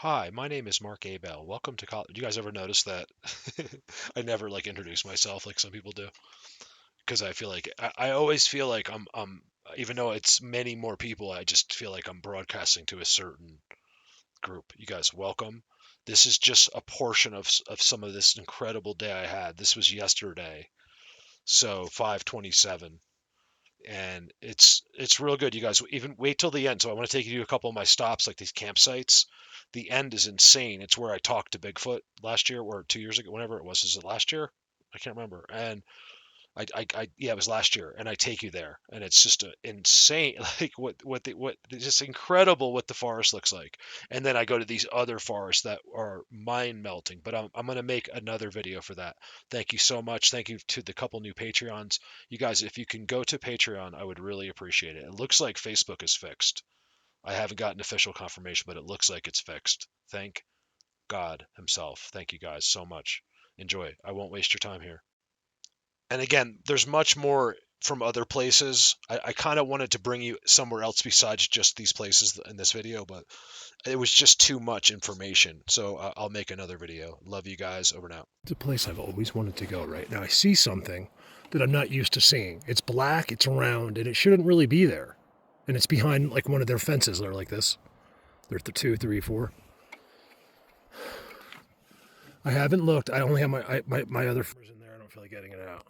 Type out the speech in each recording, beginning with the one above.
Hi, my name is Mark Abel. Welcome to college. Do you guys ever notice that I never like introduce myself like some people do? Because I feel like I always feel like even though it's many more people, I just feel like I'm broadcasting to a certain group. You guys, welcome. This is just a portion of some of this incredible day I had. This was yesterday, so 527, and it's real good. You guys, even wait till the end. So I want to take you to a couple of my stops, like these campsites. The end is insane. It's where I talked to Bigfoot last year or 2 years ago, whenever it was. Is it last year? I can't remember. And yeah, it was last year, and I take you there, and it's just a insane, like what, it's just incredible what the forest looks like. And then I go to these other forests that are mind melting, but I'm gonna make another video for that. Thank you so much. Thank you to the couple new Patreons. You guys, if you can go to Patreon, I would really appreciate it. It looks like Facebook is fixed. I haven't gotten official confirmation, but it looks like it's fixed. Thank God himself. Thank you guys so much. Enjoy. I won't waste your time here. And again, there's much more from other places. I kind of wanted to bring you somewhere else besides just these places in this video, but it was just too much information. So I'll make another video. Love you guys. Over now. It's a place I've always wanted to go. Right now, I see something that I'm not used to seeing. It's black, it's round, and it shouldn't really be there. And it's behind like one of their fences. They're like this. They're the 2, 3, 4. I haven't looked. I only have my other fingers in there. I don't feel like getting it out.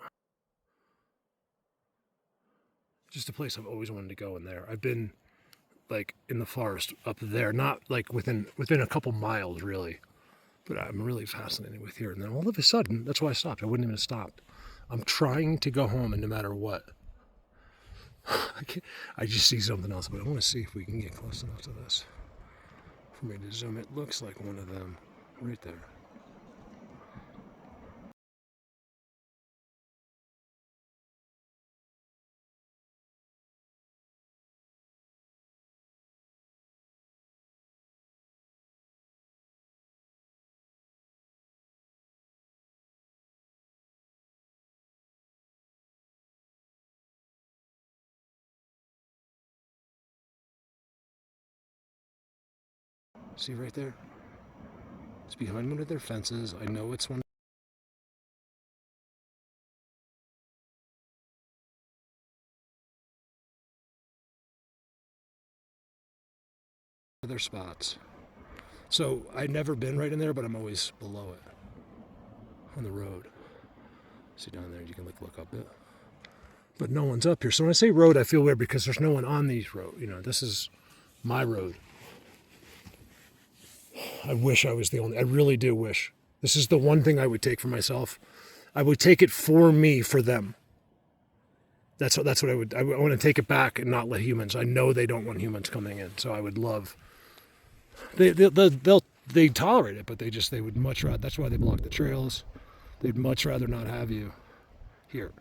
Just a place I've always wanted to go in there. I've been like in the forest up there, not like within a couple miles really. But I'm really fascinated with here. And then all of a sudden, that's why I stopped. I wouldn't even have stopped. I'm trying to go home, and no matter what, I just see something else. But I want to see if we can get close enough to this for me to zoom. It looks like one of them right there. See right there? It's behind one of their fences. I know it's one of their spots. So I've never been right in there, but I'm always below it on the road. See down there, you can like look up it. But no one's up here. So when I say road, I feel weird because there's no one on these roads. You know, this is my road. I wish I was the only. I really do wish. This is the one thing I would take for myself. I would take it for me, for them. That's what I would. I want to take it back and not let humans. I know they don't want humans coming in, so I would love. They tolerate it, but they would much rather. That's why they block the trails. They'd much rather not have you here.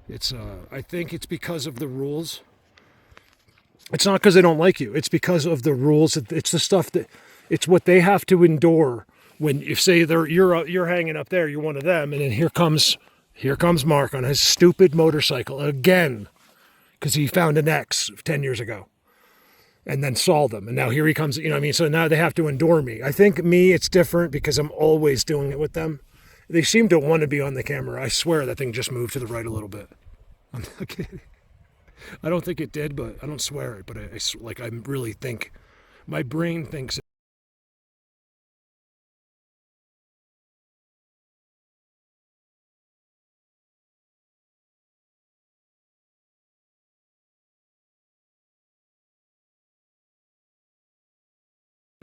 It's. I think it's because of the rules. It's not because they don't like you. It's because of the rules. It's the stuff that. It's what they have to endure when you say you're hanging up there. You're one of them, and then here comes Mark on his stupid motorcycle again because he found an X 10 years ago and then saw them. And now here he comes, you know what I mean? So now they have to endure me. I think me, it's different because I'm always doing it with them. They seem to want to be on the camera. I swear that thing just moved to the right a little bit. I'm not kidding. I don't think it did, but I don't swear it. But I really think my brain thinks it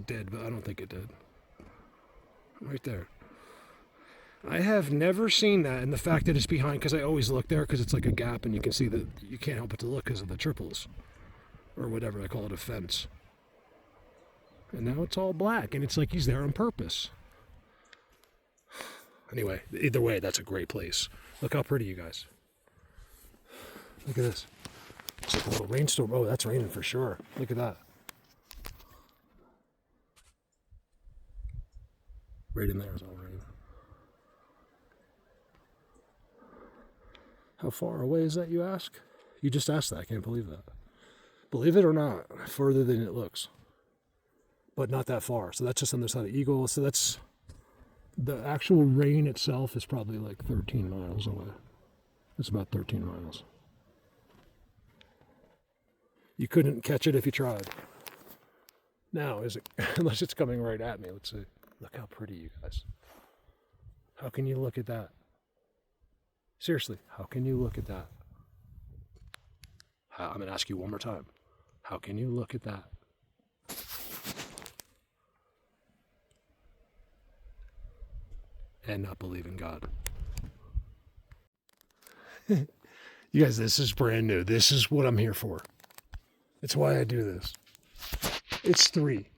did, but I don't think it did. Right there. I have never seen that, and the fact that it's behind, because I always look there because it's like a gap and you can see that you can't help but to look because of the triples or whatever I call it, a fence. And now it's all black, and it's like he's there on purpose. Anyway, either way, that's a great place. Look how pretty, you guys. Look at this. It's like a little rainstorm. Oh, that's raining for sure. Look at that. Right in there is all rain. How far away is that, you ask? You just asked that. I can't believe that. Believe it or not, further than it looks. But not that far. So that's just on the side of Eagle. So that's, the actual rain itself is probably like 13 miles away. It's about 13 miles. You couldn't catch it if you tried. Now, is it, unless it's coming right at me. Let's see. Look how pretty, you guys. How can you look at that? Seriously, how can you look at that? I'm going to ask you one more time. How can you look at that? And not believe in God? You guys, this is brand new. This is what I'm here for. It's why I do this. It's 3.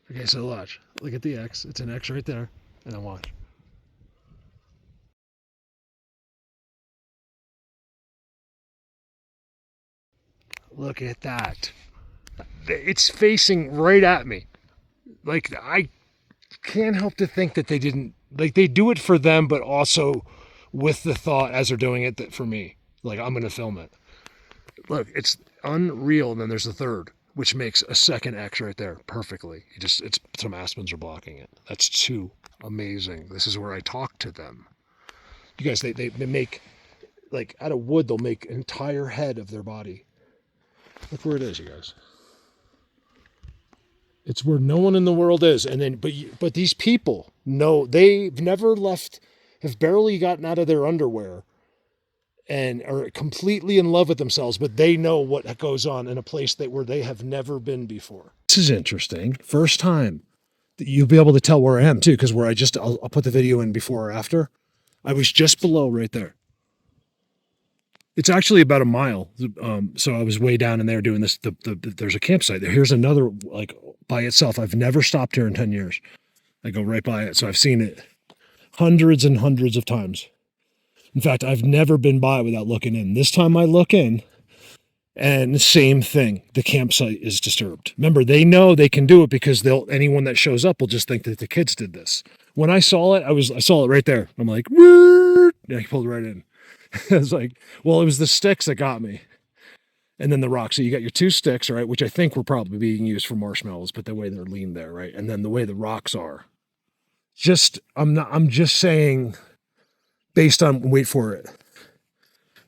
Okay, so watch. Look at the X. It's an X right there. And then watch. Look at that. It's facing right at me. Like, I can't help to think that they didn't, like, they do it for them, but also with the thought as they're doing it that for me, like, I'm going to film it. Look, it's unreal. And then there's the third, which makes a second X right there perfectly. It's some aspens are blocking it. That's too amazing. This is where I talk to them. You guys, they make, like, out of wood, they'll make an entire head of their body. Look where it is, you guys. It's where no one in the world is. And then, but these people know, they've never left, have barely gotten out of their underwear and are completely in love with themselves, but they know what goes on in a place where they have never been before. This is interesting. First time that you'll be able to tell where I am too, because I'll put the video in before or after. I was just below right there. It's actually about a mile. So I was way down in there doing this. There's a campsite there. Here's another, like, by itself. I've never stopped here in 10 years. I go right by it. So I've seen it hundreds and hundreds of times. In fact, I've never been by without looking in. This time I look in, and the same thing. The campsite is disturbed. Remember, they know they can do it because anyone that shows up will just think that the kids did this. When I saw it, I saw it right there. I'm like, woo! And I pulled right in. I was like, well, it was the sticks that got me. And then the rocks. So you got your 2 sticks, right? Which I think were probably being used for marshmallows, but the way they're leaned there, right? And then the way the rocks are. I'm just saying, based on, wait for it,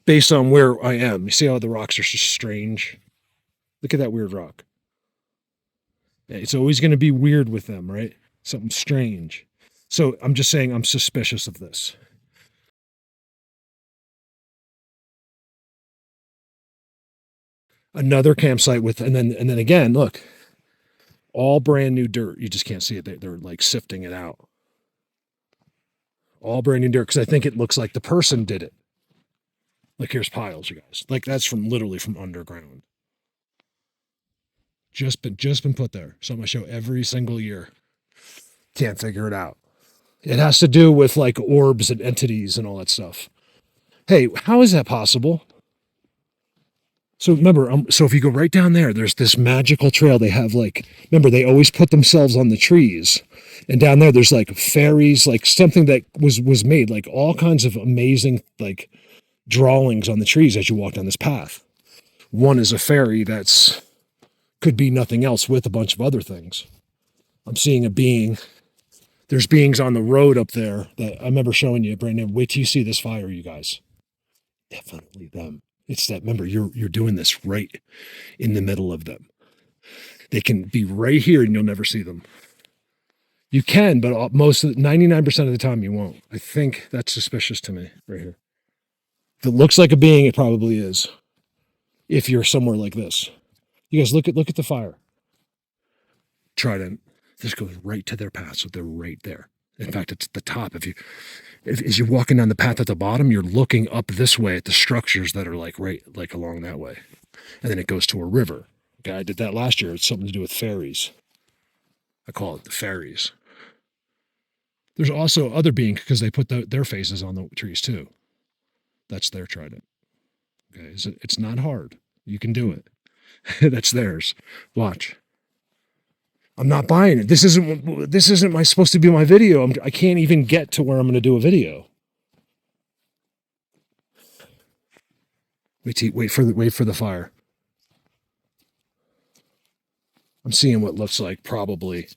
based on where I am. You see how the rocks are just strange? Look at that weird rock. It's always going to be weird with them, right? Something strange. So I'm just saying I'm suspicious of this. Another campsite with, and then again, look, all brand new dirt. You just can't see it. They're like sifting it out. All brand new dirt, because I think it looks like the person did it. Like, here's piles, you guys. Like, that's literally from underground. Just been put there. Something I show every single year. Can't figure it out. It has to do with, like, orbs and entities and all that stuff. Hey, how is that possible? So remember, so if you go right down there, there's this magical trail. They have, like, remember, they always put themselves on the trees. And down there's like fairies, like something that was made, like all kinds of amazing, like, drawings on the trees as you walk down this path. One is a fairy could be nothing else with a bunch of other things. I'm seeing a being. There's beings on the road up there that I remember showing you, Brandon. Wait till you see this fire, you guys. Definitely them. It's that, remember, you're doing this right in the middle of them. They can be right here and you'll never see them. You can, but 99% of the time you won't. I think that's suspicious to me right here. If it looks like a being, it probably is. If you're somewhere like this. You guys look at the fire. Trident. This goes right to their path, so they're right there. In fact, it's the top. As you're walking down the path at the bottom, you're looking up this way at the structures that are like along that way. And then it goes to a river. Okay, I did that last year. It's something to do with fairies. I call it the fairies. There's also other beings because they put their faces on the trees too. That's their trident. Okay, it's not hard. You can do it. That's theirs. Watch. I'm not buying it. This isn't my supposed to be my video. I can't even get to where I'm going to do a video. Wait for the fire. I'm seeing what looks like probably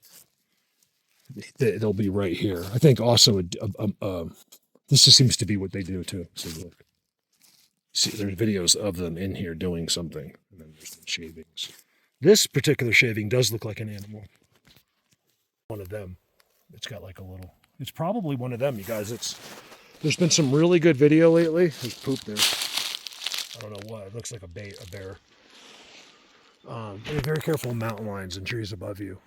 they'll be right here. I think also this just seems to be what they do too. So look, see, there's videos of them in here doing something, and then there's the shavings. This particular shaving does look like an animal. One of them. It's got like a little. It's probably one of them, you guys. There's been some really good video lately. There's poop there. I don't know what. It looks like a bear. Be very careful of mountain lions and trees above you.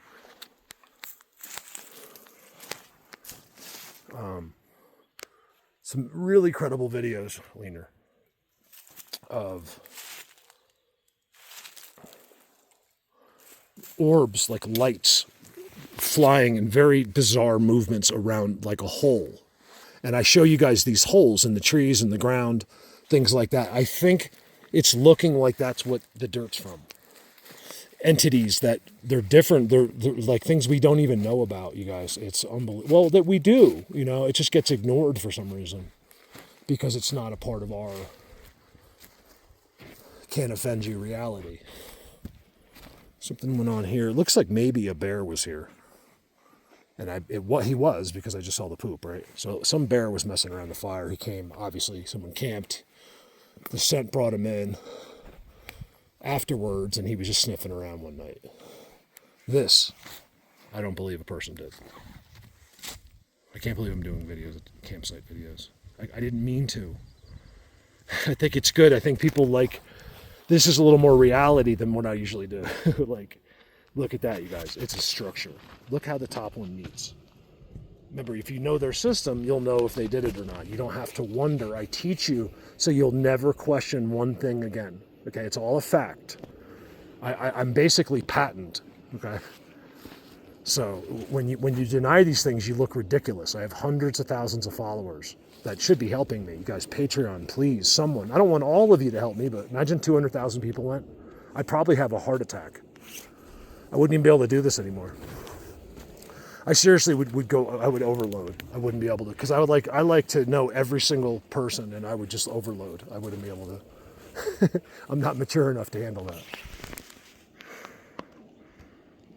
Some really credible videos, Leaner, of orbs, like lights, flying in very bizarre movements around like a hole. And I show you guys these holes in the trees and the ground, things like that. I think it's looking like that's what the dirt's from. Entities that they're different. They're like things we don't even know about, you guys. It's unbelievable. Well, that we do, it just gets ignored for some reason because it's not a part of our can't offend you reality. Something went on here. It looks like maybe a bear was here. And he was because I just saw the poop, right? So some bear was messing around the fire. He came, obviously someone camped. The scent brought him in afterwards, and he was just sniffing around one night. This, I don't believe a person did. I can't believe I'm doing videos, campsite videos. I didn't mean to. I think it's good. I think people like, this is a little more reality than what I usually do. Like, look at that, you guys. It's a structure. Look how the top one meets. Remember, if you know their system, you'll know if they did it or not. You don't have to wonder. I teach you so you'll never question one thing again. Okay, it's all a fact. I'm basically patent. Okay, so when you deny these things, you look ridiculous. I have hundreds of thousands of followers that should be helping me. You guys, Patreon, please, someone. I don't want all of you to help me, but imagine 200,000 people went. I'd probably have a heart attack. I wouldn't even be able to do this anymore. I seriously would go. I would overload. I wouldn't be able to because I like to know every single person, and I would just overload. I wouldn't be able to. I'm not mature enough to handle that.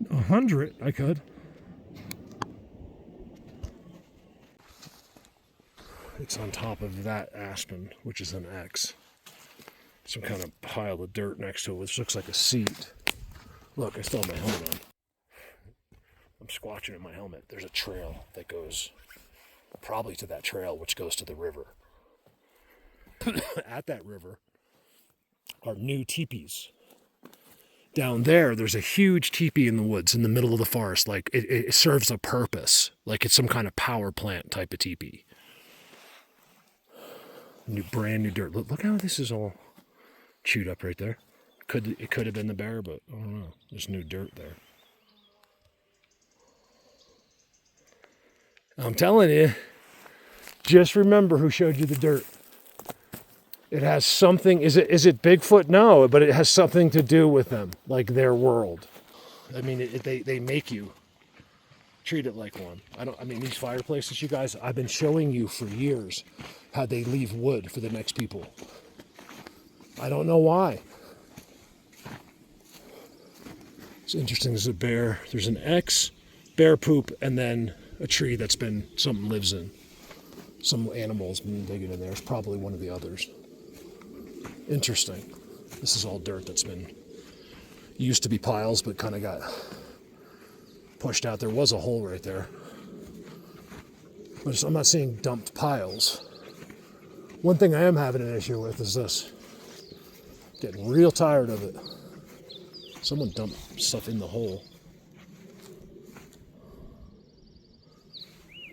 100, I could. It's on top of that aspen, which is an X. Some kind of pile of dirt next to it, which looks like a seat. Look, I still have my helmet on. I'm squatching in my helmet. There's a trail that goes probably to that trail, which goes to the river. At that river are new teepees. Down there's a huge teepee in the woods in the middle of the forest. Like it serves a purpose. Like it's some kind of power plant type of teepee. Brand new dirt. Look how this is all chewed up right there. It could have been the bear, but I don't know. There's new dirt there. I'm telling you, just remember who showed you the dirt. It has something, is it Bigfoot? No, but it has something to do with them, like their world. I mean, they make you treat it like one. I mean, these fireplaces, you guys, I've been showing you for years how they leave wood for the next people. I don't know why. It's interesting, there's a bear, there's an X, bear poop, and then a tree that's been, something lives in. Some animal's been digging in there. It's probably one of the others. Interesting. This is all dirt that's been, used to be piles, but kind of got pushed out. There was a hole right there. But I'm not seeing dumped piles. One thing I am having an issue with is this. Getting real tired of it. Someone dumped stuff in the hole.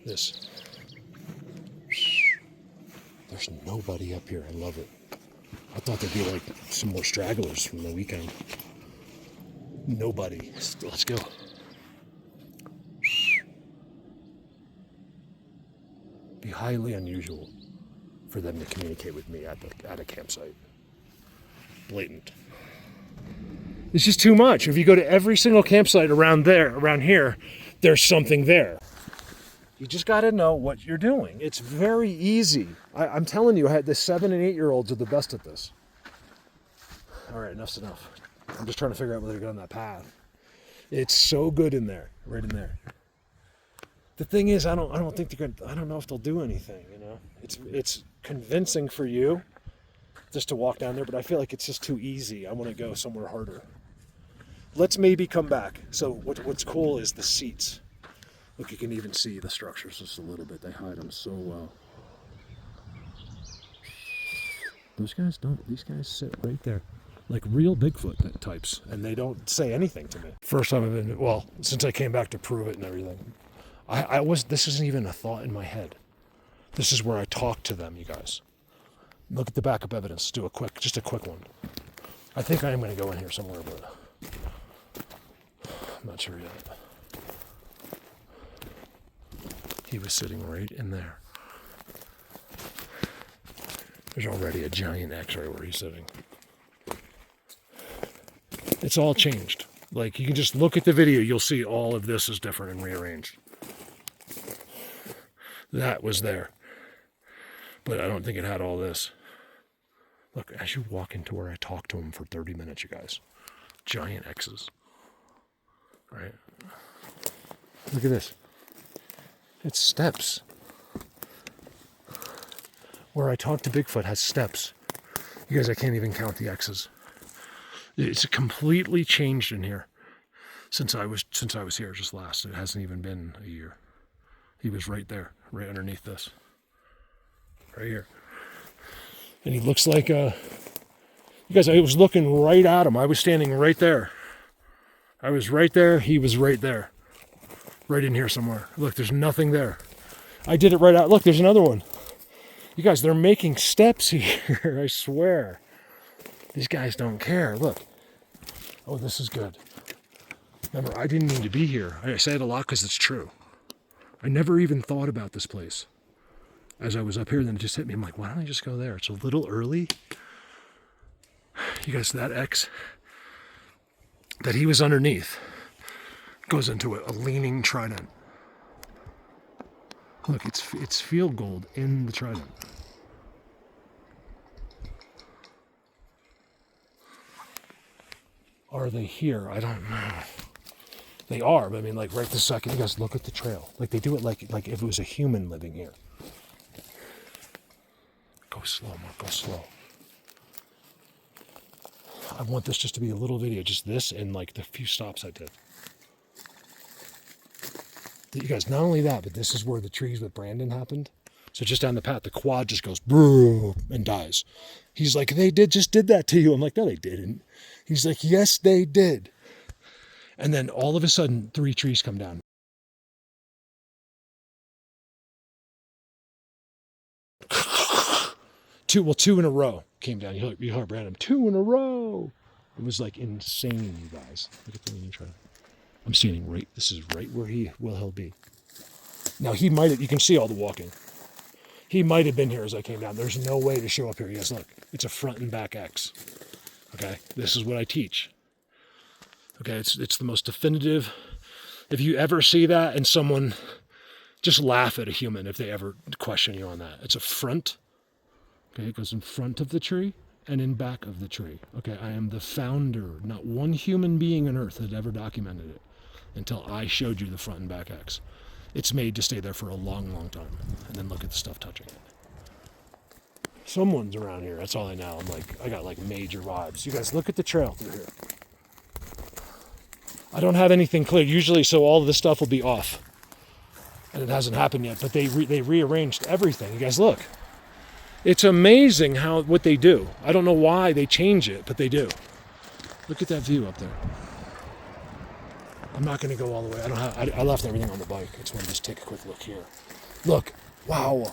This. There's nobody up here. I love it. I thought there'd be like some more stragglers from the weekend. Nobody. Let's go. Be highly unusual for them to communicate with me at a campsite. Blatant. It's just too much. If you go to every single campsite around here, there's something there. You just got to know what you're doing. It's very easy. I'm telling you, the 7 and 8-year-olds are the best at this. All right, enough's enough. I'm just trying to figure out whether to go on that path. It's so good in there, right in there. The thing is, I don't think they're going. I don't know if they'll do anything. You know, it's convincing for you just to walk down there, but I feel like it's just too easy. I want to go somewhere harder. Let's maybe come back. So what's cool is the seats. Look, you can even see the structures just a little bit. They hide them so well. These guys sit right there. Like real Bigfoot types. And they don't say anything to me. First time I've been, well, since I came back to prove it and everything. This isn't even a thought in my head. This is where I talk to them, you guys. Look at the backup evidence. Do just a quick one. I think I am going to go in here somewhere, but I'm not sure yet. He was sitting right in there. There's already a giant X right where he's sitting. It's all changed. Like, you can just look at the video, you'll see all of this is different and rearranged. That was there. But I don't think it had all this. Look, as you walk into where I talked to him for 30 minutes, you guys. Giant X's. All right? Look at this. It's steps. Where I talk to Bigfoot has steps. You guys, I can't even count the X's. It's completely changed in here since I was here just last. It hasn't even been a year. He was right there, right underneath this. Right here. And he looks like you guys, I was looking right at him. I was standing right there. I was right there. He was right there. Right in here somewhere. Look, there's nothing there. I did it right out. Look, there's another one. You guys, they're making steps here. I swear. These guys don't care. Look. Oh, this is good. Remember, I didn't need to be here. I say it a lot because it's true. I never even thought about this place. As I was up here, then it just hit me. I'm like, why don't I just go there? It's a little early. You guys, that X that he was underneath goes into a leaning trident. Look, it's field gold in the trident. Are they here? I don't know. They are, but I mean, like right this second, you guys look at the trail. Like they do it like if it was a human living here. Go slow, Mark, go slow. I want this just to be a little video, just this and like the few stops I did. You guys, not only that, but this is where the trees with Brandon happened. So just down the path, the quad just goes boom and dies. He's like, they just did that to you. I'm like, no, they didn't. He's like, yes, they did. And then all of a sudden, 3 trees come down. Two in a row came down. You heard Brandon, 2 in a row. It was like insane, you guys. Look at the leaning trident. I'm standing right, this is right where he'll be. Now he might have, you can see all the walking. He might have been here as I came down. There's no way to show up here. Yes, look, it's a front and back X. Okay, this is what I teach. Okay, it's the most definitive. If you ever see that and someone, just laugh at a human if they ever question you on that. It's a front. Okay, it goes in front of the tree and in back of the tree. Okay, I am the founder. Not one human being on earth had ever documented it until I showed you the front and back X. It's made to stay there for a long, long time. And then look at the stuff touching it. Someone's around here. That's all I know. I got like major vibes. You guys look at the trail through here. I don't have anything clear. Usually, so all of this stuff will be off. And it hasn't happened yet, but they rearranged everything. You guys look. It's amazing what they do. I don't know why they change it, but they do. Look at that view up there. I'm not going to go all the way. I left everything on the bike. I just want to just take a quick look here. Look. Wow.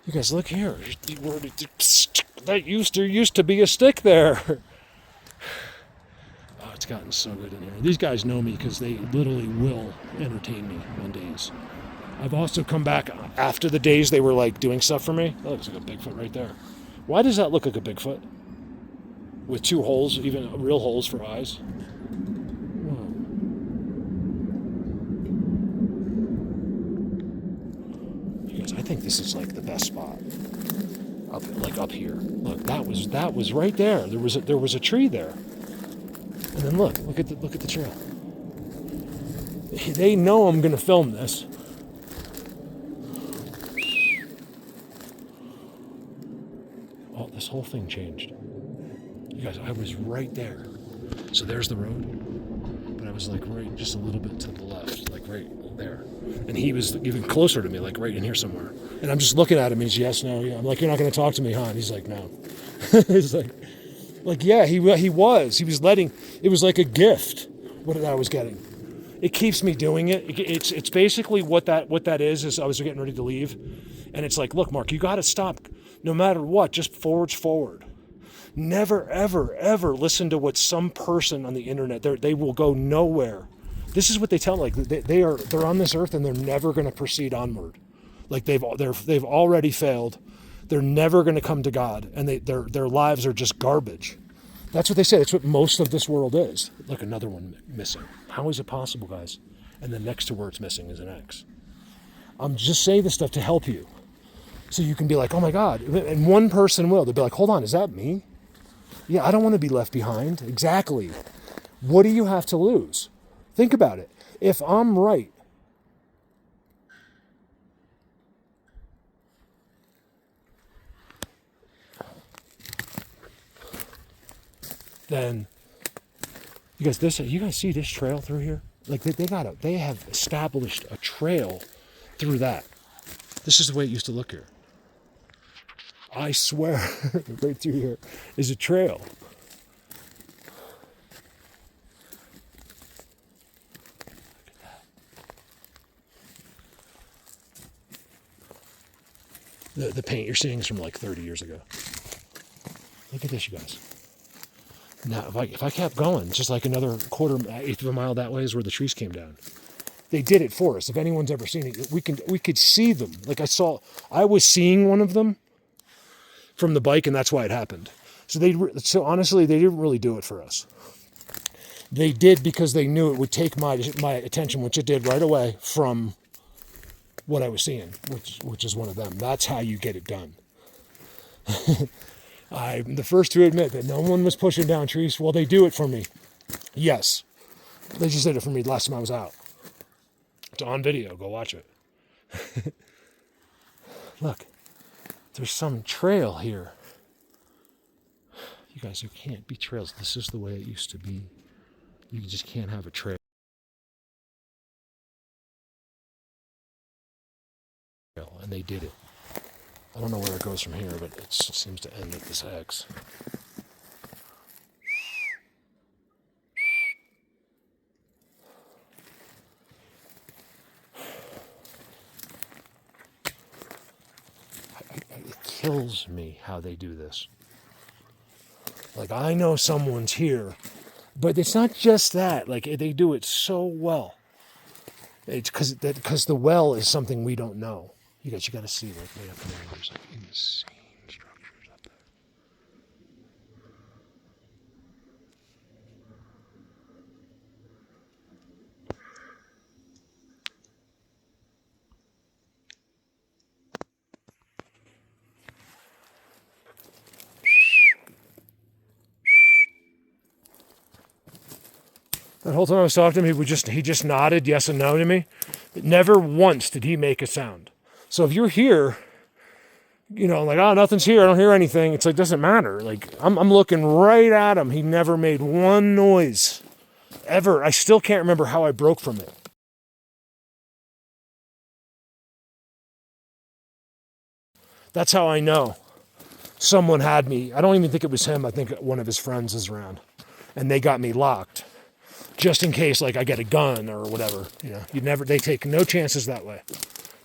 You guys look here. There used to be a stick there. Oh, it's gotten so good in here. These guys know me because they literally will entertain me on days. I've also come back after the days they were like doing stuff for me. That looks like a Bigfoot right there. Why does that look like a Bigfoot? with 2 holes, even real holes for eyes. Because I think this is like the best spot. Up here. Look, that was right there. There was a tree there. And then look at the trail. They know I'm gonna film this. Oh, this whole thing changed. You guys, I was right there. So there's the road, but I was like right just a little bit to the left, like right there. And he was even closer to me, like right in here somewhere. And I'm just looking at him, and he's yes, no, yeah. I'm like, you're not gonna talk to me, huh? And he's like, no. He's like, yeah, he was. He was letting. It was like a gift. What I was getting. It keeps me doing it. It's basically what that is I was getting ready to leave, and it's like, look, Mark, you got to stop. No matter what, just forward. Never, ever, ever listen to what some person on the internet. They will go nowhere. This is what they tell. Like they're on this earth and they're never going to proceed onward. Like they've already failed. They're never going to come to God, and their lives are just garbage. That's what they say. That's what most of this world is. Look, another one missing. How is it possible, guys? And then next to where it's missing is an X. I'm just saying this stuff to help you, so you can be like, oh my God. And one person will. They'll be like, hold on, is that me? Yeah, I don't want to be left behind. Exactly. What do you have to lose? Think about it. If I'm right, then you guys see this trail through here? Like they have established a trail through that. This is the way it used to look here. I swear, right through here is a trail. The paint you're seeing is from like 30 years ago. Look at this, you guys. Now, if I kept going, just like another eighth of a mile that way is where the trees came down. They did it for us. If anyone's ever seen it, we could see them. Like I was seeing one of them from the bike, and that's why it happened. So honestly, they didn't really do it for us. They did because they knew it would take my attention, which it did right away, from what I was seeing, which is one of them. That's how you get it done. I'm the first to admit that no one was pushing down trees. Well, they do it for me. Yes. They just did it for me last time I was out. It's on video. Go watch it. Look. There's some trail here. You guys, there can't be trails. This is the way it used to be. You just can't have a trail. And they did it. I don't know where it goes from here, but it seems to end at this X. It kills me how they do this. Like, I know someone's here, but it's not just that. Like, they do it so well. It's because the well is something we don't know. You guys, you got to see, like, way up there, there's like insane structures up there. That whole time I was talking to him, he just nodded yes and no to me. Never once did he make a sound. So if you're here, you know, like, oh, nothing's here, I don't hear anything. It's like, doesn't matter. Like, I'm looking right at him. He never made one noise. Ever. I still can't remember how I broke from it. That's how I know someone had me. I don't even think it was him. I think one of his friends is around. And they got me locked. Just in case, like, I get a gun or whatever. You know, they take no chances that way.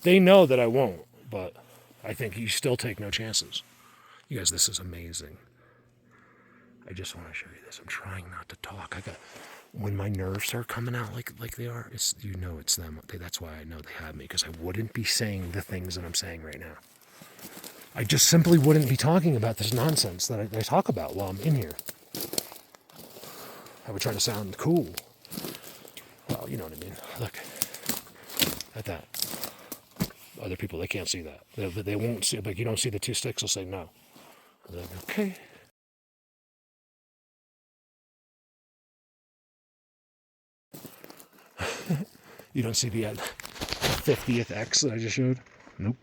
They know that I won't, but I think you still take no chances. You guys, this is amazing. I just want to show you this. I'm trying not to talk. When my nerves start coming out like they are, it's them. That's why I know they have me, because I wouldn't be saying the things that I'm saying right now. I just simply wouldn't be talking about this nonsense that I talk about while I'm in here. I would try to sound cool. Well, you know what I mean. Look at that. Other people, they can't see that. They won't see, like, you don't see the two sticks, they'll say no. Like, okay. You don't see the 50th X that I just showed? Nope.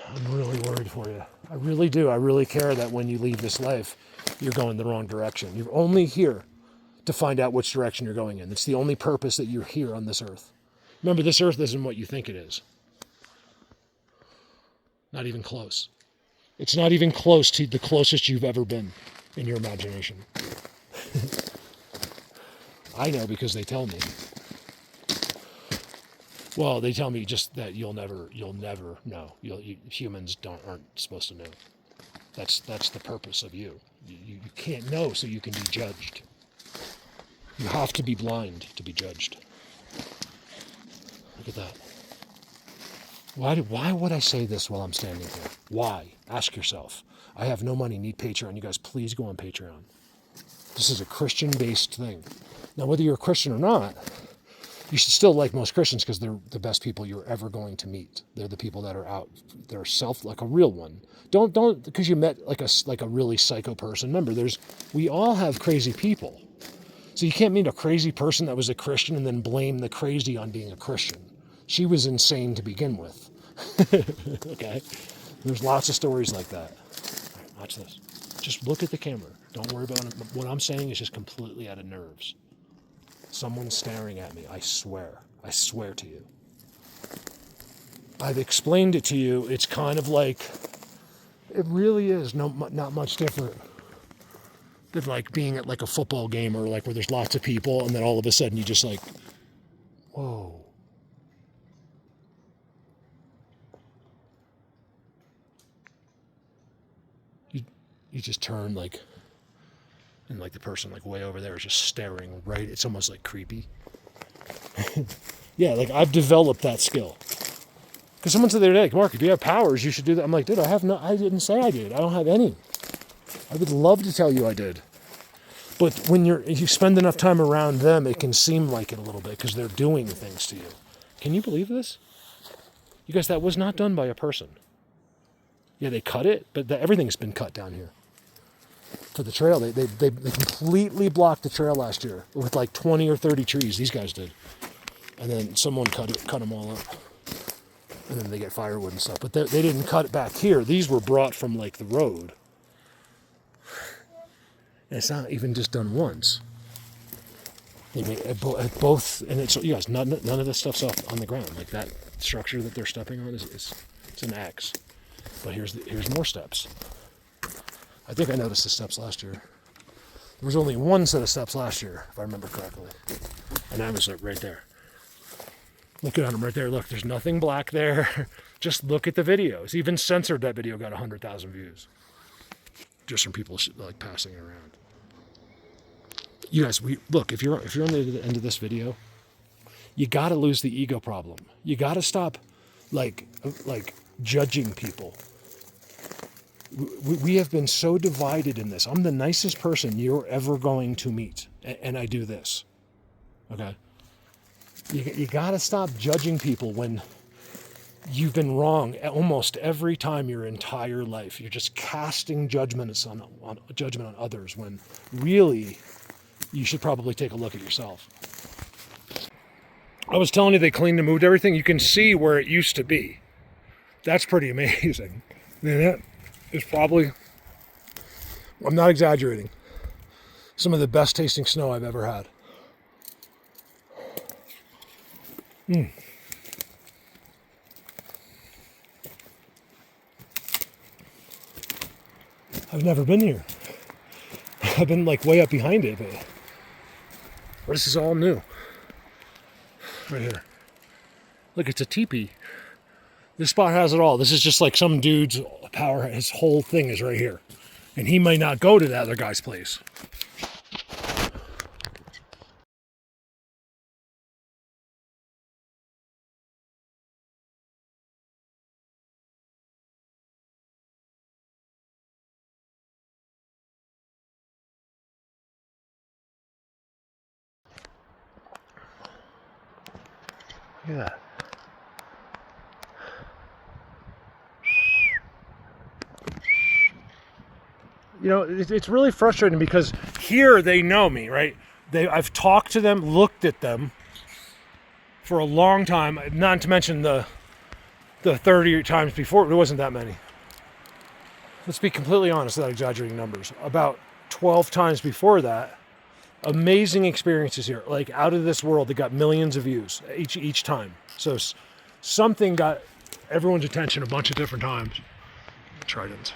I'm really worried for you. I really do. I really care that when you leave this life, you're going the wrong direction. You're only here to find out which direction you're going in. It's the only purpose that you're here on this earth. Remember, this earth isn't what you think it is. Not even close. It's not even close to the closest you've ever been in your imagination. I know because they tell me. Well, they tell me just that you'll never know. Humans aren't supposed to know. That's the purpose of you. You can't know, so you can be judged. You have to be blind to be judged. Look at that. Why would I say this while I'm standing here? Why? Ask yourself. I have no money, need Patreon. You guys, please go on Patreon. This is a Christian-based thing. Now, whether you're a Christian or not, you should still like most Christians because they're the best people you're ever going to meet. They're the people that are out. They're like a real one. Don't because you met like a really psycho person. Remember, we all have crazy people. So you can't meet a crazy person that was a Christian and then blame the crazy on being a Christian. She was insane to begin with. Okay? There's lots of stories like that. All right, watch this. Just look at the camera. Don't worry about it. What I'm saying is just completely out of nerves. Someone's staring at me. I swear. I swear to you. I've explained it to you. It's kind of like, it really is not much different than like being at like a football game or like where there's lots of people and then all of a sudden you just like, whoa. You just turn like, and like the person like way over there is just staring right. It's almost like creepy. Yeah, like I've developed that skill. Because someone said the other day, Mark, if you have powers, you should do that. I'm like, dude, I didn't say I did. I don't have any. I would love to tell you I did. But if you spend enough time around them, it can seem like it a little bit because they're doing things to you. Can you believe this? You guys, that was not done by a person. Yeah, they cut it, but everything's been cut down here. For the trail, they completely blocked the trail last year with like 20 or 30 trees. These guys did. And then someone cut them all up. And then they get firewood and stuff. But they didn't cut it back here. These were brought from like the road. And it's not even just done once. They made both, and it's, you guys, none of this stuff's up on the ground. Like that structure that they're stepping on it's an X. But here's more steps. I think I noticed the steps last year. There was only one set of steps last year, if I remember correctly. And I was right there. Look at them right there. Look, there's nothing black there. Just look at the videos. Even censored that video got 100,000 views. Just from people like passing it around. You guys, look, if you're on the end of this video, you got to lose the ego problem. You got to stop like judging people. We have been so divided in this. I'm the nicest person you're ever going to meet, and I do this. Okay? You got to stop judging people when you've been wrong almost every time your entire life. You're just casting judgment on others when really you should probably take a look at yourself. I was telling you they cleaned and moved everything. You can see where it used to be. That's pretty amazing. And that is probably, I'm not exaggerating, some of the best tasting snow I've ever had. I've never been here. I've been like way up behind it, but this is all new. Right here. Look, it's a teepee. This spot has it all. This is just like some dude's power. His whole thing is right here. And he might not go to that other guy's place. Look at that. You know, it's really frustrating because here they know me, right? I've talked to them, looked at them for a long time, not to mention the 30 times before. It wasn't that many. Let's be completely honest without exaggerating numbers. About 12 times before that, amazing experiences here, like out of this world. They got millions of views each time. So something got everyone's attention a bunch of different times. Tridents.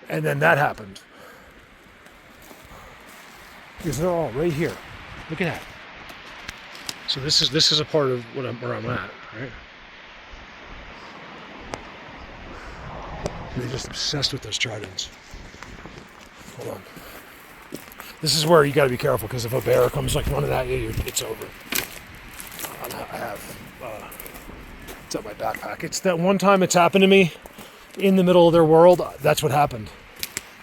And then that happened. Because they're all right here. Look at that. So this is a part of where I'm at, right? They're just obsessed with those tridents. Hold on. This is where you got to be careful because if a bear comes like running at you, it's over. I have it's at my backpack. It's that one time it's happened to me in the middle of their world. That's what happened.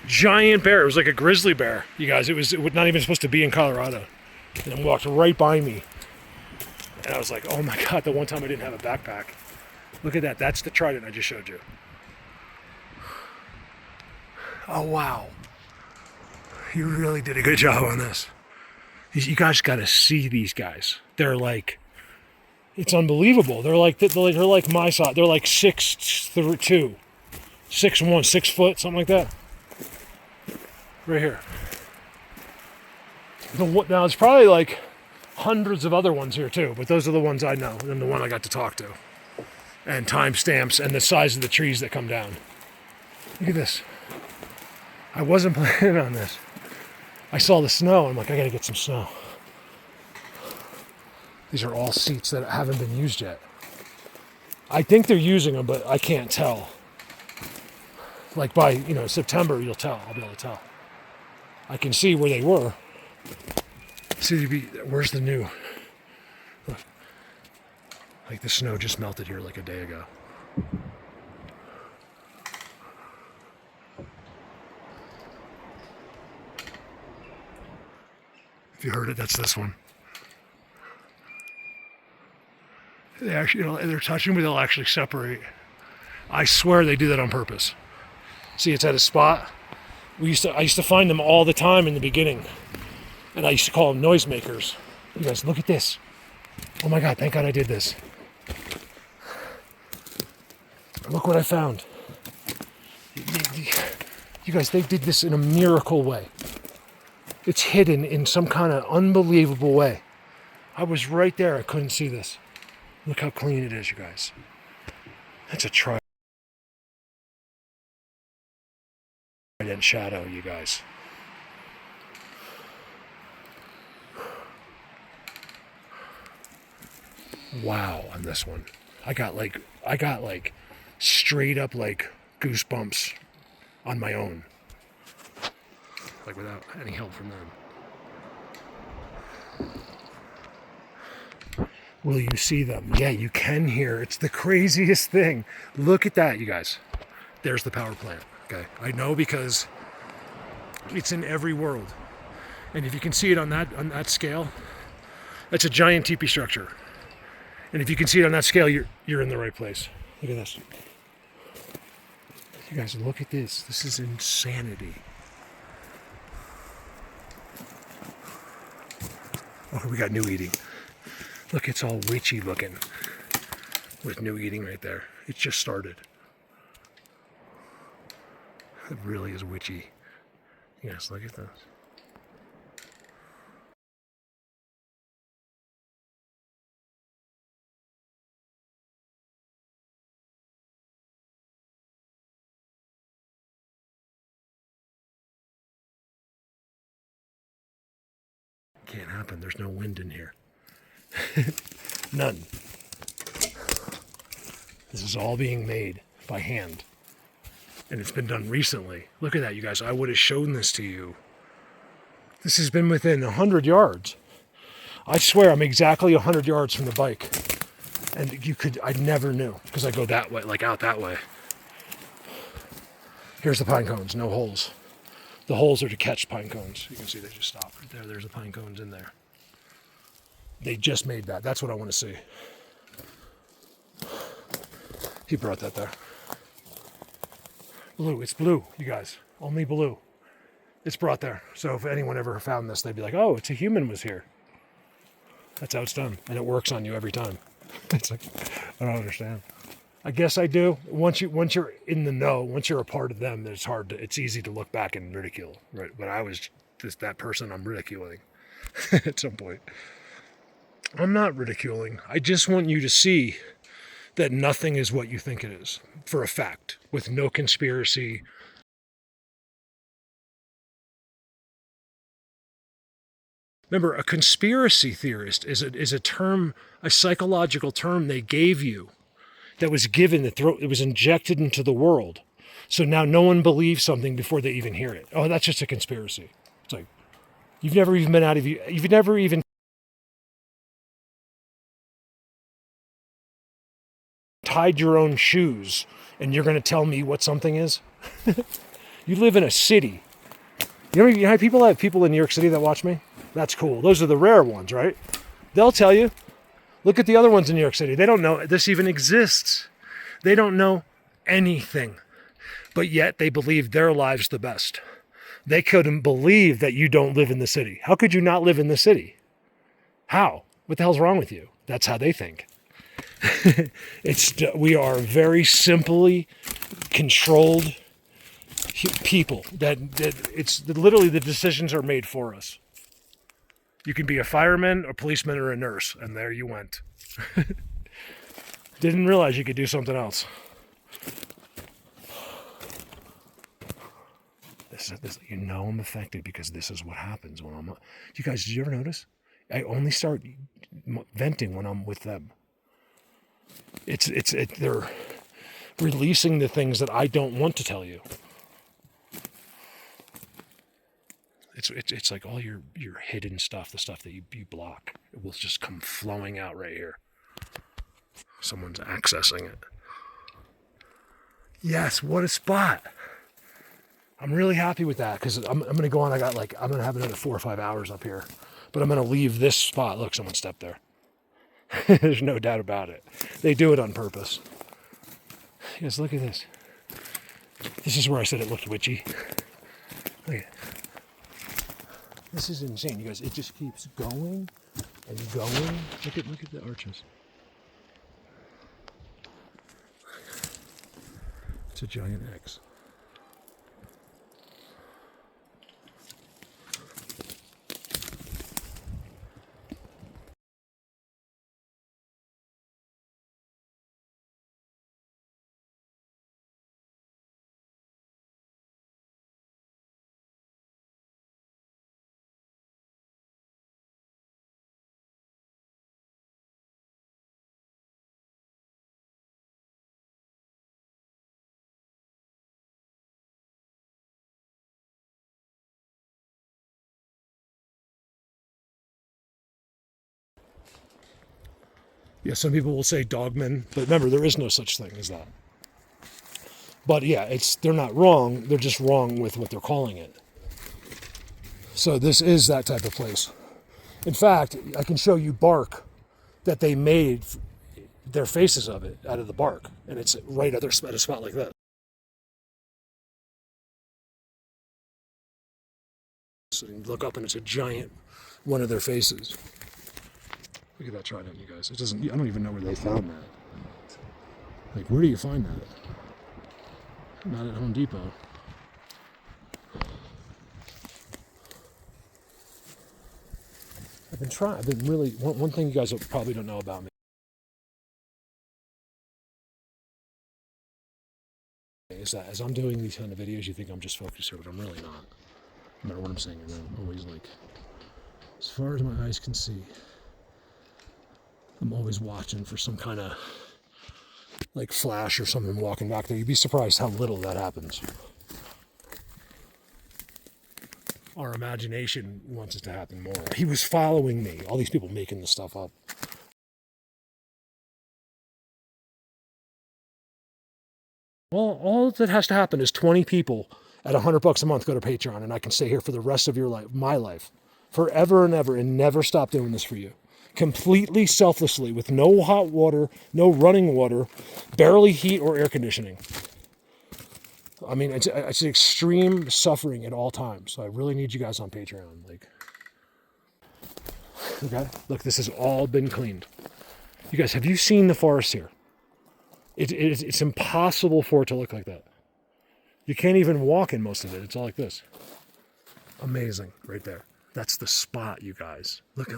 Giant bear. It was like a grizzly bear, you guys. It was not even supposed to be in Colorado. And it walked right by me. And I was like, oh my God, the one time I didn't have a backpack. Look at that. That's the trident I just showed you. Oh, wow. You really did a good job on this. You guys got to see these guys. They're like, it's unbelievable. They're like my size. They're like 6'2", 6'1", 6 foot, something like that. Right here. Now, there's probably like hundreds of other ones here too, but those are the ones I know, and the one I got to talk to. And timestamps and the size of the trees that come down. Look at this. I wasn't planning on this. I saw the snow. I'm like, I gotta get some snow. These are all seats that haven't been used yet. I think they're using them, but I can't tell. Like by, September, you'll tell. I'll be able to tell. I can see where they were. Where's the new? Look. Like the snow just melted here like a day ago. If you heard it, that's this one. They actually, they're touching, but they'll actually separate. I swear they do that on purpose. See, it's at a spot. I used to find them all the time in the beginning, and I used to call them noisemakers. You guys, look at this. Oh my God, thank God I did this. Look what I found. You guys, they did this in a miracle way. It's hidden in some kind of unbelievable way. I was right there. I couldn't see this. Look how clean it is, you guys. That's a trident shadow, you guys. Wow, on this one. I got like straight up like goosebumps on my own. Like without any help from them. Will you see them? Yeah, you can hear. It's the craziest thing. Look at that, you guys. There's the power plant. Okay, I know because it's in every world. And if you can see it on that scale, that's a giant teepee structure. And if you can see it on that scale, you're in the right place. Look at this. You guys, look at this. This is insanity. Oh, we got new eating. Look, it's all witchy looking with new eating right there. It just started. It really is witchy. Yes, look at this. Can't happen. There's no wind in here. None. This is all being made by hand. And it's been done recently. Look at that, you guys. I would have shown this to you. This has been within 100 yards. I swear I'm exactly 100 yards from the bike. And I never knew because I go that way, like out that way. Here's the pine cones, no holes. The holes are to catch pine cones. You can see they just stop right there. There's the pine cones in there. They just made that. That's what I want to see. He brought that there. Blue. It's blue, you guys. Only blue. It's brought there. So if anyone ever found this, they'd be like, oh, it's a human was here. That's how it's done. And it works on you every time. It's like, I don't understand. I guess I do. Once you're in the know, once you're a part of them, it's easy to look back and ridicule. Right? But I was just that person I'm ridiculing at some point. I'm not ridiculing. I just want you to see that nothing is what you think it is, for a fact, with no conspiracy. Remember, a conspiracy theorist is a term, a psychological term they gave you that was given, it was injected into the world. So now no one believes something before they even hear it. Oh, that's just a conspiracy. It's like, you've never even you've never even tied your own shoes, and you're going to tell me what something is? You live in a city. You know how people have people in New York City that watch me? That's cool. Those are the rare ones, right? They'll tell you. Look at the other ones in New York City. They don't know this even exists. They don't know anything. But yet they believe their lives the best. They couldn't believe that you don't live in the city. How could you not live in the city? How? What the hell's wrong with you? That's how they think. We are very simply controlled people. That it's literally the decisions are made for us. You can be a fireman, a policeman, or a nurse, and there you went. Didn't realize you could do something else. You know I'm affected because this is what happens when I'm. You guys, did you ever notice? I only start venting when I'm with them. They're releasing the things that I don't want to tell you. It's like all your hidden stuff, the stuff that you block, it will just come flowing out right here. Someone's accessing it. Yes, what a spot. I'm really happy with that because I'm going to go on. I'm going to have another 4 or 5 hours up here, but I'm going to leave this spot. Look, someone stepped there. There's no doubt about it. They do it on purpose. Yes, look at this. This is where I said it looked witchy. Look at it. This is insane, you guys. It just keeps going and going. Look at the arches. It's a giant X. Yeah, some people will say dogmen, but remember, there is no such thing as that. But yeah, they're not wrong. They're just wrong with what they're calling it. So this is that type of place. In fact, I can show you bark that they made their faces of it out of the bark, and it's right at a spot like that. So you look up, and it's a giant one of their faces. Look at that trident, you guys. I don't even know where they found that. Like, where do you find that? Not at Home Depot. I've been really, one thing you guys probably don't know about me is that as I'm doing these kind of videos, you think I'm just focused here, but I'm really not. No matter what I'm saying, I'm always like, as far as my eyes can see, I'm always watching for some kind of like flash or something walking back there. You'd be surprised how little that happens. Our imagination wants it to happen more. He was following me. All these people making this stuff up. Well, all that has to happen is 20 people at $100 a month go to Patreon, and I can stay here for the rest of your life, my life, forever and ever, and never stop doing this for you. completely selflessly with no hot water, no running water, barely heat or air conditioning. I mean, it's extreme suffering at all times. So I really need you guys on Patreon. Like, okay, look, this has all been cleaned. You guys, have you seen the forest here? It's impossible for it to look like that. You can't even walk in most of it. It's all like this. Amazing, right there. That's the spot, you guys. Look.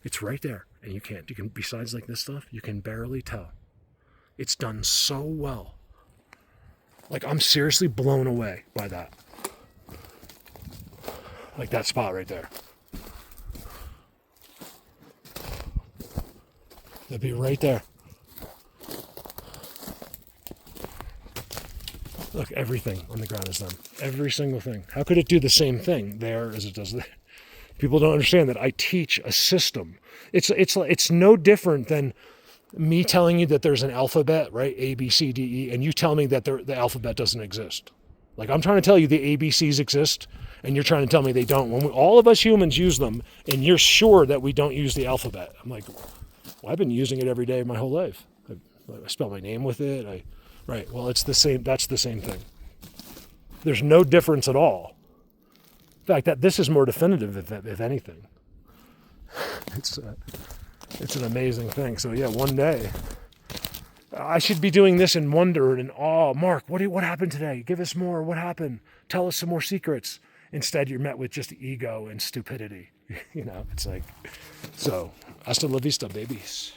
It's right there, and you can. Besides like this stuff, you can barely tell. It's done so well. Like, I'm seriously blown away by that. Like that spot right there. That'd be right there. Look, everything on the ground is done. Every single thing. How could it do the same thing there as it does there? People don't understand that I teach a system. It's no different than me telling you that there's an alphabet, right? A, B, C, D, E, and you tell me that the alphabet doesn't exist. Like, I'm trying to tell you the ABCs exist, and you're trying to tell me they don't. When all of us humans use them, and you're sure that we don't use the alphabet. I'm like, well, I've been using it every day of my whole life. I spell my name with it. Right, well, it's the same. That's the same thing. There's no difference at all. In fact, this is more definitive, if anything. It's an amazing thing. So yeah, one day I should be doing this in wonder and in awe. Mark, what happened today? Give us more. What happened? Tell us some more secrets. Instead, you're met with just ego and stupidity. It's like, so hasta la vista, babies.